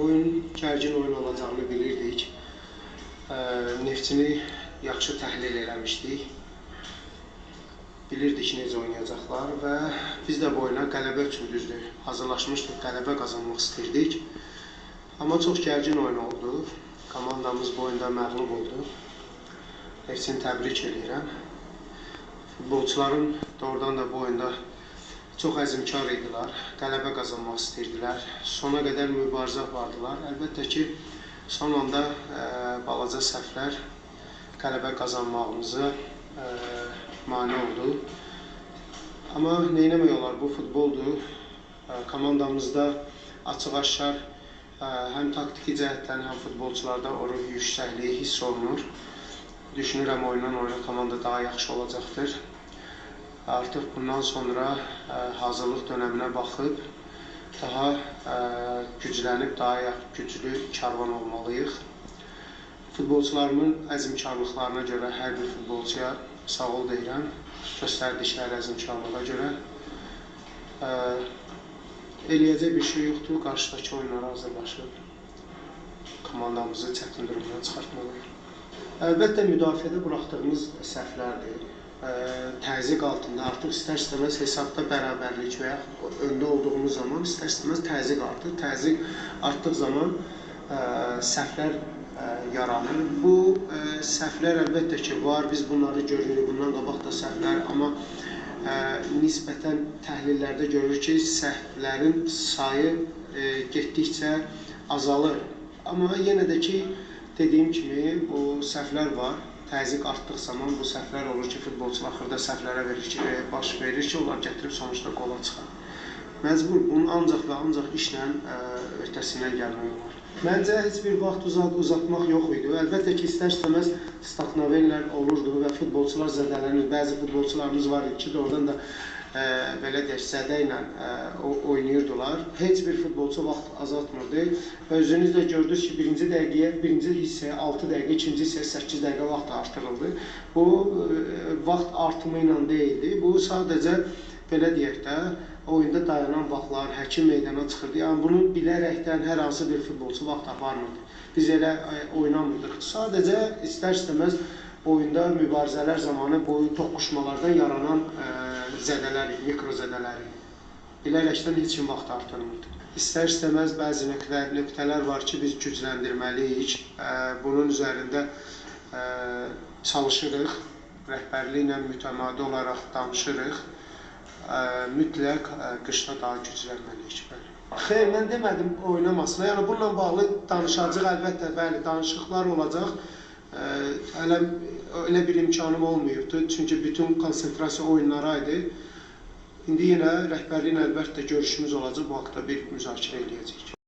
oyun gərgin oyun olacağını bilirdik. Neftçini yaxşı təhlil eləmişdik. Bilirdik necə oynayacaqlar və biz də bu oyuna qələbə üçün düzdür hazırlaşmışdıq, qələbə qazanmaq istirdik. Amma çox gərgin oyun oldu. Komandamız bu oyunda məğlub oldu. Neftçini təbrik edirəm. Futbolçuların doğrudan da bu oyunda çox əzmkar idilər, qələbə qazanmaq istəyirdilər. Sona qədər mübarizə apardılar. Əlbəttə ki, son anda balaca səhvlər qələbə qazanmağımıza mane oldu. Amma neynəmək olar, bu futboldur. Komandamızda açıq-aşkar həm taktiki cəhətdən, həm futbolçularda o ruh yüksəkliyi hiss olunur. Düşünürəm oyundan oyuna komanda daha yaxşı olacaqdır. Artıq bundan sonra hazırlıq dönəminə baxıb daha güclənib, daha güclü karvan olmalıyıq. Futbolçularımın əzmkarlıqlarına görə hər bir futbolçuya sağ ol deyirəm. Göstərdikləri əzmkarlığa görə. Eləyəcək bir şey yoxdur, qarşıdakı oyunlara hazırlaşıb komandamızı çətin durumdan çıxartmalıyıq. Əlbəttə müdafiədə buraxdığımız səhvlərdir. Təzyiq altında artıq istər-istəməz hesabda bərabərlik və yaxud öndə olduğumuz zaman istər-istəməz təzyiq artır. Təzyiq artdığı zaman səhvlər yaranır. Bu səhvlər əlbəttə ki var, biz bunları görürük, bundan qabaq da səhvlər, amma nisbətən təhlillərdə görürük ki, səhvlərin sayı getdikcə azalır. Amma yenə də ki, dediyim kimi, bu səhvlər var. Təzyiq artdığı zaman bu səhvlər olur ki, futbolçular xırda səhvlərə baş verir ki, onlar gətirib sonuçda qola çıxar. Məcbur, bunu ancaq və ancaq işlə öhdəsindən gəlmək olar. Məncə, heç bir vaxt uzatmaq yox idi. Əlbəttə ki, istər-istəməz staknavellər olurdu və futbolçular zədələnir. Bəzi futbolçularımız var idi ki, oradan da belə deyək, zədə ilə oynayırdılar. Heç bir futbolçu vaxt azaltmırdı və özünüz də gördünüz ki, birinci hissəyə 6 dəqiqə, ikinci hissəyə 8 dəqiqə vaxt artırıldı. Bu, vaxt artımı ilə deyildi. Bu, sadəcə, belə deyək də, oyunda dayanan vaxtlar, həkim meydana çıxırdı. Yəni, bunu bilərəkdən hər hansı bir futbolçu vaxt aparmırdı. Biz elə oynamırdıq. Sadəcə, istər-istəməz oyunda mübarizələr zamanı boyu toqquşmalardan yaranan zədələr, mikro zədələr. Bilərəkdən heç kim vaxt artırmırdı. İstər-istəməz bəzi nöqtələr var ki, biz gücləndirməliyik. Bunun üzərində çalışırıq, rəhbərliklə mütəmadi olaraq danışırıq. Mütləq qışda daha güclənməliyik. Xeyr, mən demədim oynamasına. Yəni, bununla bağlı danışacaq, əlbəttə, bəli, danışıqlar olacaq. Hələ elə bir imkanım olmayıbdır, çünki bütün konsentrasiya oyunlara idi. İndi yenə rəhbərliklə əlbəttə görüşümüz olacaq, bu haqda bir müzakirə edəcəyik.